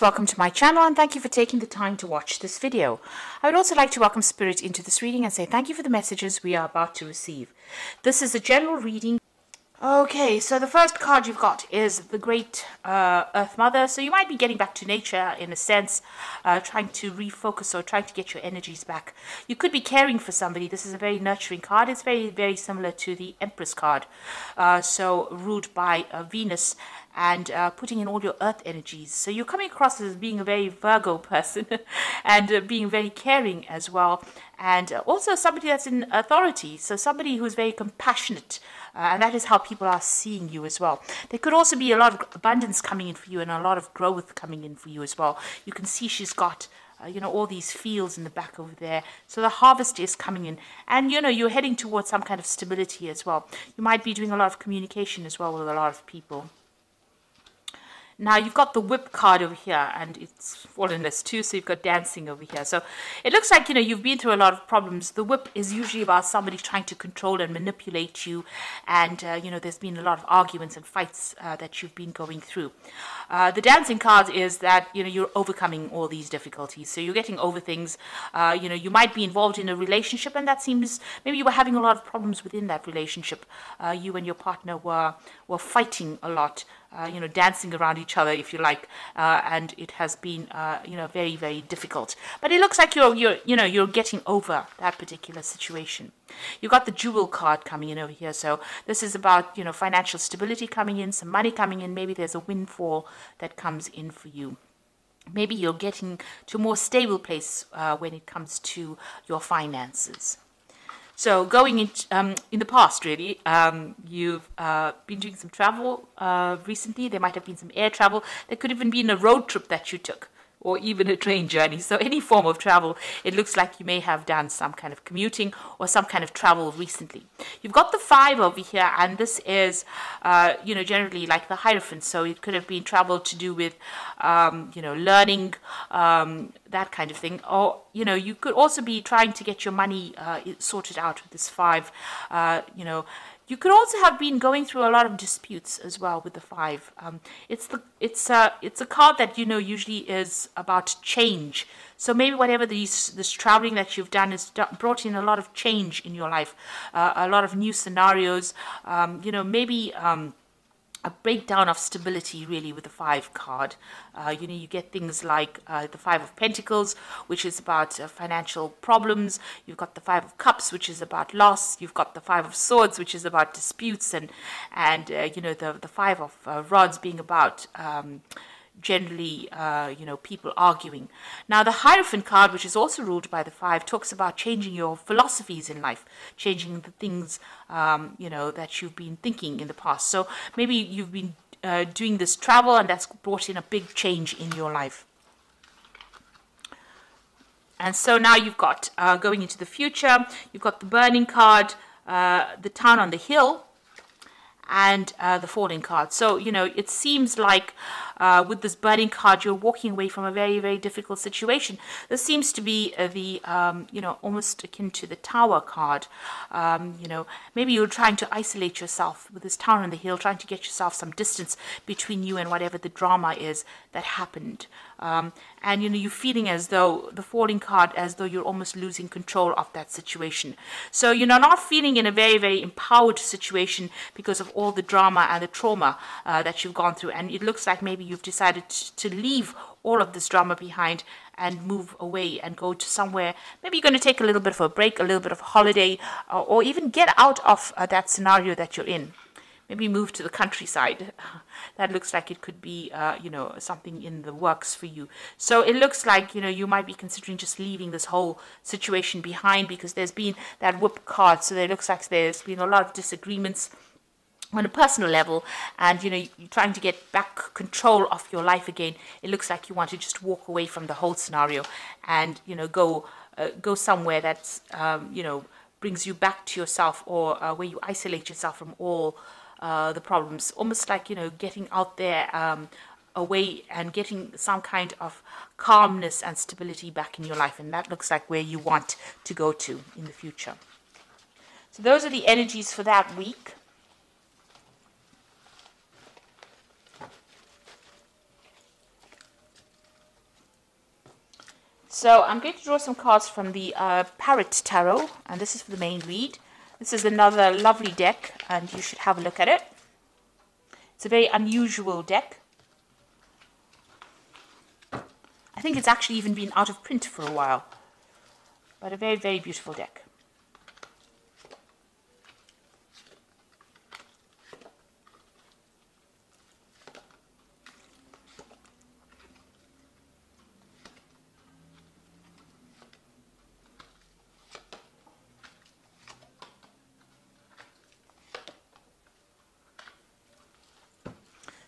Welcome to my channel and thank you for taking the time to watch this video. I would also like to welcome Spirit into this reading and say thank you for the messages we are about to receive. This is a general reading. Okay, so the first card you've got is the Great Earth Mother. So you might be getting back to nature in a sense, trying to refocus or trying to get your energies back. You could be caring for somebody. This is a very nurturing card. It's very, very similar to the Empress card. So ruled by Venus and putting in all your earth energies. So you're coming across as being a very Virgo person and being very caring as well. And also somebody that's in authority. So somebody who's very compassionate. And that is how people are seeing you as well. There could also be a lot of abundance coming in for you and a lot of growth coming in for you as well. You can see she's got all these fields in the back over there. So the harvest is coming in. And, you're heading towards some kind of stability as well. You might be doing a lot of communication as well with a lot of people. Now, you've got the whip card over here, and it's fallen less too, so you've got dancing over here. So it looks like, you've been through a lot of problems. The whip is usually about somebody trying to control and manipulate you, and, there's been a lot of arguments and fights that you've been going through. The dancing card is that, you're overcoming all these difficulties. So you're getting over things. You might be involved in a relationship, and that seems, maybe you were having a lot of problems within that relationship. You and your partner were fighting a lot. Dancing around each other, if you like, and it has been, very, very difficult. But it looks like you're getting over that particular situation. You got the Jewel card coming in over here, so this is about, financial stability coming in, some money coming in. Maybe there's a windfall that comes in for you. Maybe you're getting to a more stable place when it comes to your finances. So going in the past, really, you've been doing some travel recently. There might have been some air travel. There could even been a road trip that you took, or even a train journey. So any form of travel, it looks like you may have done some kind of commuting or some kind of travel recently. You've got the 5 over here, and this is, generally like the Hierophant. So it could have been travel to do with, learning, that kind of thing. Or, you could also be trying to get your money sorted out with this 5, You could also have been going through a lot of disputes as well with the 5. It's a card that usually is about change. So maybe whatever this traveling that you've done has brought in a lot of change in your life, a lot of new scenarios. Maybe a breakdown of stability, really, with the 5 card. You get things like the 5 of Pentacles, which is about financial problems. You've got the 5 of Cups, which is about loss. You've got the 5 of Swords, which is about disputes, and the 5 of Rods being about generally, people arguing. Now, the Hierophant card, which is also ruled by the 5, talks about changing your philosophies in life, changing the things, that you've been thinking in the past. So maybe you've been doing this travel, and that's brought in a big change in your life. And so now you've got, going into the future, you've got the Burning card, the Town on the Hill, and the Falling card. So, it seems like with this Burning card, you're walking away from a very, very difficult situation. This seems to be the, almost akin to the Tower card. Maybe you're trying to isolate yourself with this Town on the Hill, trying to get yourself some distance between you and whatever the drama is that happened. And, you're feeling as though, the Falling card, as though you're almost losing control of that situation. So, you're not feeling in a very, very empowered situation because of all the drama and the trauma that you've gone through. And it looks like maybe you've decided to leave all of this drama behind and move away and go to somewhere. Maybe you're going to take a little bit of a break, a little bit of a holiday, or even get out of that scenario that you're in. Maybe move to the countryside. That looks like it could be, something in the works for you. So it looks like, you might be considering just leaving this whole situation behind because there's been that Whip card. So it looks like there's been a lot of disagreements on a personal level, and you're trying to get back control of your life again. It looks like you want to just walk away from the whole scenario and go somewhere that's brings you back to yourself, or where you isolate yourself from all the problems, almost like getting out there away and getting some kind of calmness and stability back in your life. And that looks like where you want to go to in the future. So those are the energies for that week. So I'm going to draw some cards from the Parrot Tarot, and this is for the main read. This is another lovely deck, and you should have a look at it. It's a very unusual deck. I think it's actually even been out of print for a while, but a very, very beautiful deck.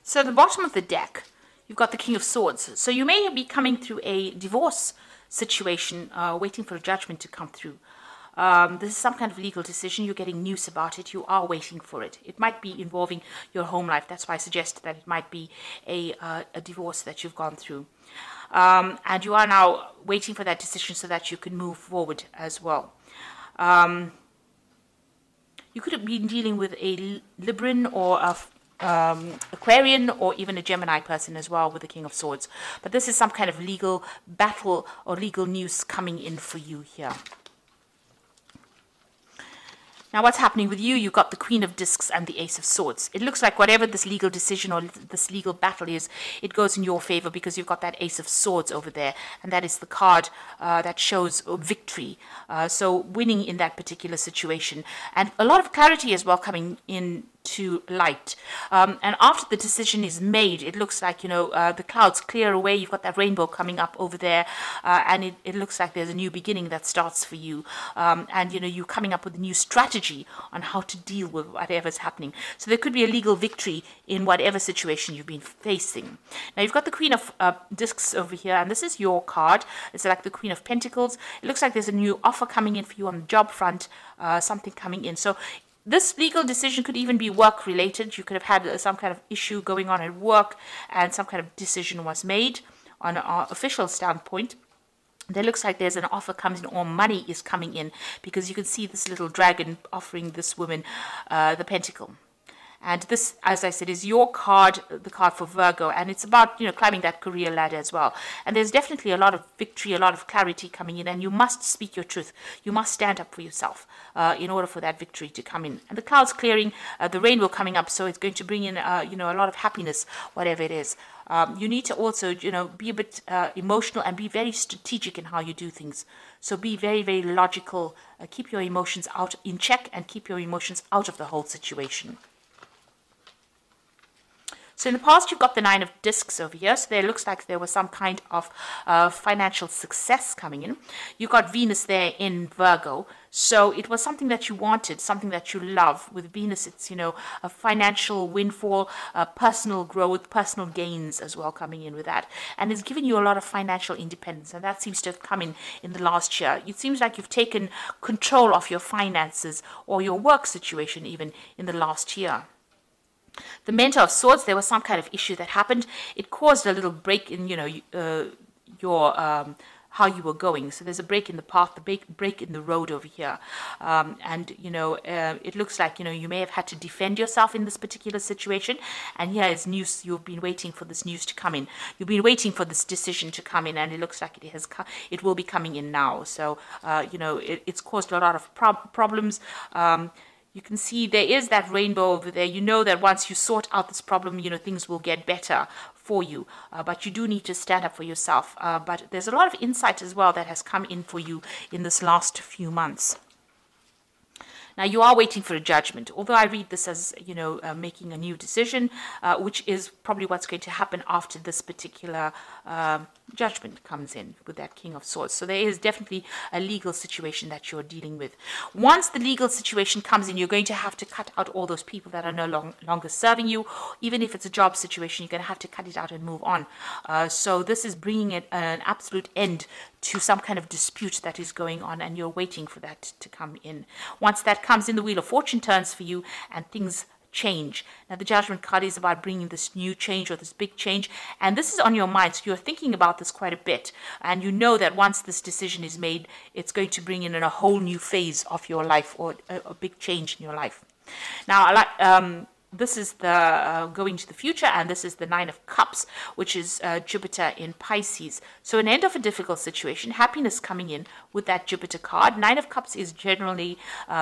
So at the bottom of the deck, you've got the King of Swords. So you may be coming through a divorce situation, waiting for a judgment to come through. This is some kind of legal decision. You're getting news about it. You are waiting for it. It might be involving your home life. That's why I suggested that it might be a divorce that you've gone through. And you are now waiting for that decision so that you can move forward as well. You could have been dealing with a Libran or a Aquarian or even a Gemini person as well with the King of Swords. But this is some kind of legal battle or legal news coming in for you here. Now what's happening with you? You've got the Queen of Discs and the Ace of Swords. It looks like whatever this legal decision or this legal battle is, it goes in your favor because you've got that Ace of Swords over there. And that is the card that shows victory. So winning in that particular situation. And a lot of clarity as well coming in to light. And after the decision is made, it looks like, you know, the clouds clear away. You've got that rainbow coming up over there. And it looks like there's a new beginning that starts for you. And, you know, you're coming up with a new strategy on how to deal with whatever's happening. So there could be a legal victory in whatever situation you've been facing. Now, you've got the Queen of Discs over here. And this is your card. It's like the Queen of Pentacles. It looks like there's a new offer coming in for you on the job front. Something coming in. So this legal decision could even be work-related. You could have had some kind of issue going on at work and some kind of decision was made on an official standpoint. There looks like there's an offer comes in or money is coming in because you can see this little dragon offering this woman the pentacle. And this, as I said, is your card, the card for Virgo. And it's about, you know, climbing that career ladder as well. And there's definitely a lot of victory, a lot of clarity coming in. And you must speak your truth. You must stand up for yourself in order for that victory to come in. And the clouds clearing, the rainbow coming up. So it's going to bring in, you know, a lot of happiness, whatever it is. You need to also, you know, be a bit emotional and be very strategic in how you do things. So be very, very logical. Keep your emotions out in check and keep your emotions out of the whole situation. So in the past, you've got the Nine of Discs over here. So there looks like there was some kind of financial success coming in. You've got Venus there in Virgo. So it was something that you wanted, something that you love. With Venus, it's, you know, a financial windfall, personal growth, personal gains as well coming in with that. And it's given you a lot of financial independence. And that seems to have come in the last year. It seems like you've taken control of your finances or your work situation even in the last year. The Mentor of Swords, there was some kind of issue that happened. It caused a little break in, you know, your how you were going. So there's a break in the path, the break in the road over here. And, you know, it looks like, you know, you may have had to defend yourself in this particular situation. And here is news. You've been waiting for this news to come in. You've been waiting for this decision to come in. And it looks like it will be coming in now. So, you know, it's caused a lot of problems. You can see there is that rainbow over there. You know that once you sort out this problem, you know, things will get better for you. But you do need to stand up for yourself. But there's a lot of insight as well that has come in for you in this last few months. Now, you are waiting for a judgment, although I read this as, you know, making a new decision, which is probably what's going to happen after this particular judgment comes in with that King of Swords. So there is definitely a legal situation that you're dealing with. Once the legal situation comes in, you're going to have to cut out all those people that are no longer serving you. Even if it's a job situation, you're going to have to cut it out and move on. So this is bringing it an absolute end to some kind of dispute that is going on, and you're waiting for that to come in. Once that comes in, the Wheel of Fortune turns for you and things change. Now, the Judgment card is about bringing this new change or this big change, and this is on your mind, so you're thinking about this quite a bit, and you know that once this decision is made, it's going to bring in a whole new phase of your life or a big change in your life. Now, this is the going to the future, and this is the Nine of Cups, which is Jupiter in Pisces. So an end of a difficult situation, happiness coming in with that Jupiter card. Nine of Cups is generally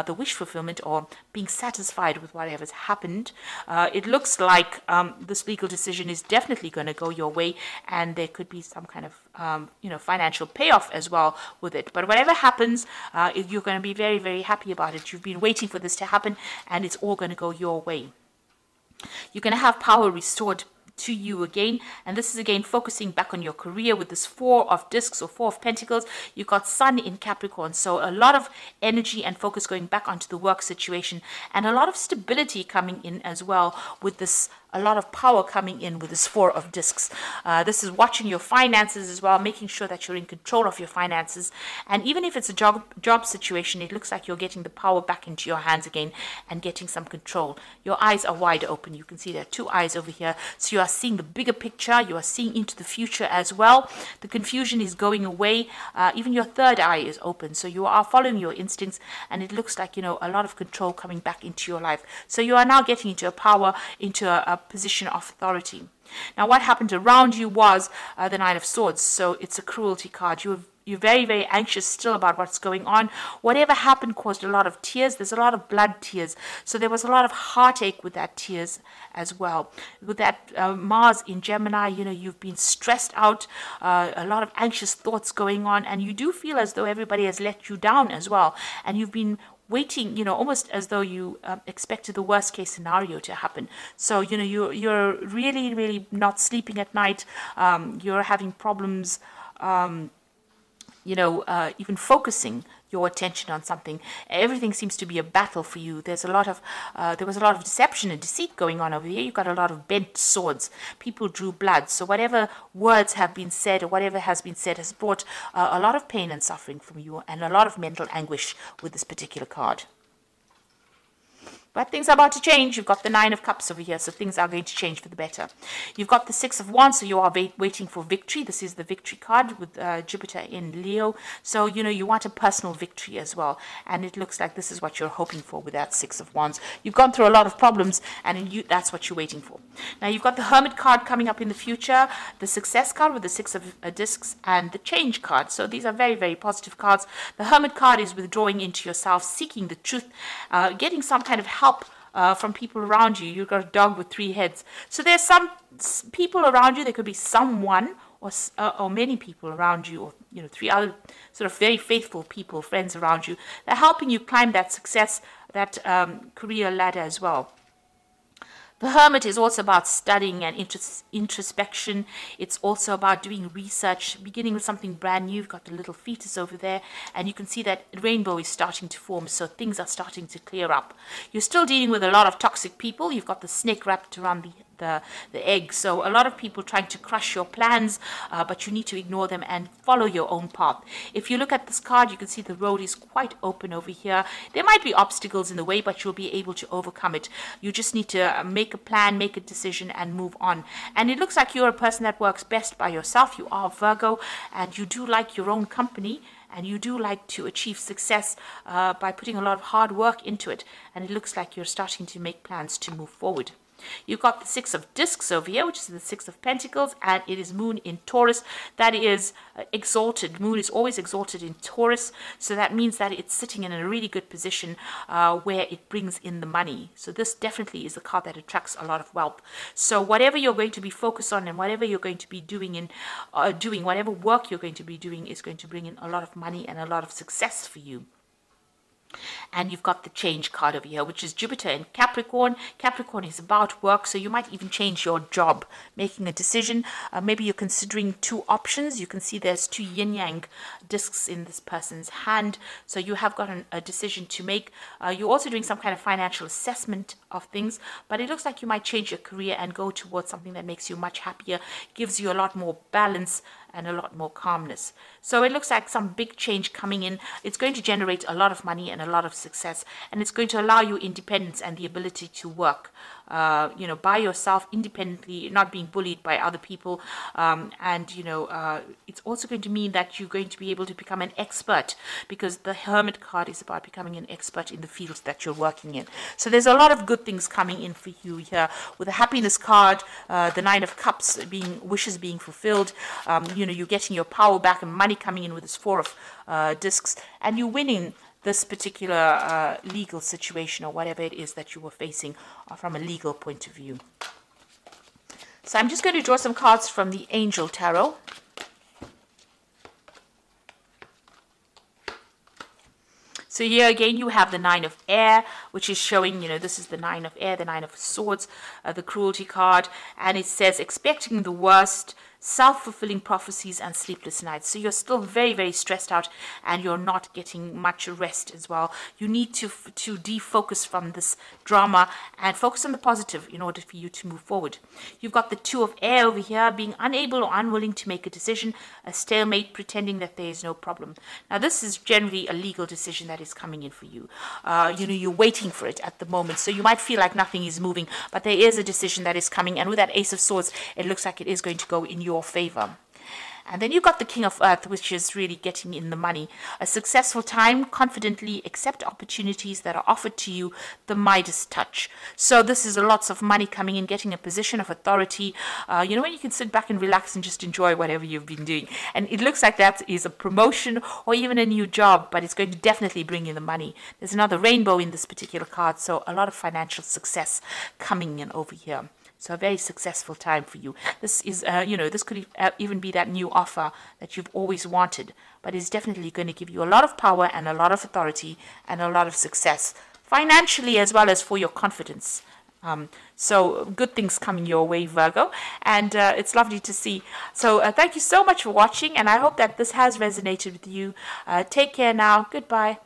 the wish fulfillment, or being satisfied with whatever's happened. It looks like this legal decision is definitely going to go your way, and there could be some kind of financial payoff as well with it. But whatever happens, you're going to be very, very happy about it. You've been waiting for this to happen, and it's all going to go your way. You're going to have power restored to you again, and this is again focusing back on your career with this Four of Discs or Four of Pentacles. You've got Sun in Capricorn, so a lot of energy and focus going back onto the work situation, and a lot of stability coming in as well with this. A lot of power coming in with this Four of Discs. This is watching your finances as well, making sure that you're in control of your finances. And even if it's a job situation, it looks like you're getting the power back into your hands again and getting some control. Your eyes are wide open. You can see there are two eyes over here. So you are seeing the bigger picture. You are seeing into the future as well. The confusion is going away. Even your third eye is open. So you are following your instincts, and it looks like, a lot of control coming back into your life. So you are now getting into a power, into a position of authority. Now, what happened around you was the Nine of Swords. So it's a cruelty card. You're very, very anxious still about what's going on. Whatever happened caused a lot of tears. There's a lot of blood tears. So there was a lot of heartache with that tears as well. With that Mars in Gemini, you've been stressed out, a lot of anxious thoughts going on, and you do feel as though everybody has let you down as well. And you've been waiting, almost as though you expected the worst case scenario to happen. So, you're really, really not sleeping at night. You're having problems, even focusing your attention on something. Everything seems to be a battle for you. There was a lot of deception and deceit going on over here. You've got a lot of bent swords. People drew blood. So whatever words have been said, or whatever has been said, has brought a lot of pain and suffering from you, and a lot of mental anguish with this particular card. But things are about to change. You've got the Nine of Cups over here, so things are going to change for the better. You've got the Six of Wands, so you are waiting for victory. This is the victory card with Jupiter in Leo. So, you want a personal victory as well. And it looks like this is what you're hoping for with that Six of Wands. You've gone through a lot of problems, and that's what you're waiting for. Now, you've got the Hermit card coming up in the future, the Success card with the Six of Discs, and the Change card. So these are very, very positive cards. The Hermit card is withdrawing into yourself, seeking the truth, getting some kind of help from people around you. You've got a dog with three heads. So there's some people around you. There could be someone or many people around you, or three other sort of very faithful people, friends around you. They're helping you climb that success, that career ladder as well. The Hermit is also about studying and introspection. It's also about doing research, beginning with something brand new. You've got the little fetus over there, and you can see that rainbow is starting to form, so things are starting to clear up. You're still dealing with a lot of toxic people. You've got the snake wrapped around the egg. So a lot of people trying to crush your plans, but you need to ignore them and follow your own path. If you look at this card, you can see the road is quite open over here. There might be obstacles in the way, but you'll be able to overcome it. You just need to make a plan, make a decision, and move on. And it looks like you're a person that works best by yourself. You are Virgo, and you do like your own company, and you do like to achieve success by putting a lot of hard work into it. And it looks like you're starting to make plans to move forward. You've got the Six of Discs over here, which is the Six of Pentacles, and it is Moon in Taurus. That is exalted. Moon is always exalted in Taurus, so that means that it's sitting in a really good position where it brings in the money. So this definitely is a card that attracts a lot of wealth. So whatever you're going to be focused on, and whatever you're going to be doing whatever work you're going to be doing, is going to bring in a lot of money and a lot of success for you. And you've got the Change card over here, which is Jupiter in Capricorn. Capricorn is about work, so you might even change your job, making a decision. Maybe you're considering two options. You can see there's two yin-yang discs in this person's hand, so you have got a decision to make. You're also doing some kind of financial assessment of things, but it looks like you might change your career and go towards something that makes you much happier, gives you a lot more balance and a lot more calmness. So it looks like some big change coming in. It's going to generate a lot of money and a lot of success, and it's going to allow you independence and the ability to work by yourself, independently, not being bullied by other people. And it's also going to mean that you're going to be able to become an expert, because the Hermit card is about becoming an expert in the fields that you're working in. So there's a lot of good things coming in for you here with the Happiness card, the Nine of Cups, wishes being fulfilled. You're getting your power back and money coming in with this Four of Discs, and you're winning this particular legal situation or whatever it is that you were facing from a legal point of view. So I'm just going to draw some cards from the Angel Tarot. So here again, you have the Nine of Air, which is showing, this is the Nine of Air, the Nine of Swords, the Cruelty card. And it says, expecting the worst, self-fulfilling prophecies and sleepless nights. So you're still very, very stressed out, and you're not getting much rest as well. You need to defocus from this drama and focus on the positive in order for you to move forward. You've got the Two of Air over here, being unable or unwilling to make a decision, a stalemate, pretending that there is no problem. Now, this is generally a legal decision that is coming in for you. You're waiting for it at the moment, so you might feel like nothing is moving, but there is a decision that is coming, and with that Ace of Swords, it looks like it is going to go in your favor. And then you've got the King of Earth, which is really getting in the money. A successful time, confidently accept opportunities that are offered to you, the Midas touch. So this is lots of money coming in, getting a position of authority. When you can sit back and relax and just enjoy whatever you've been doing. And it looks like that is a promotion or even a new job, but it's going to definitely bring in the money. There's another rainbow in this particular card, so a lot of financial success coming in over here. So a very successful time for you. This is, this could even be that new offer that you've always wanted, but it's definitely going to give you a lot of power and a lot of authority and a lot of success, financially as well as for your confidence. So good things coming your way, Virgo, and it's lovely to see. So thank you so much for watching, and I hope that this has resonated with you. Take care now. Goodbye.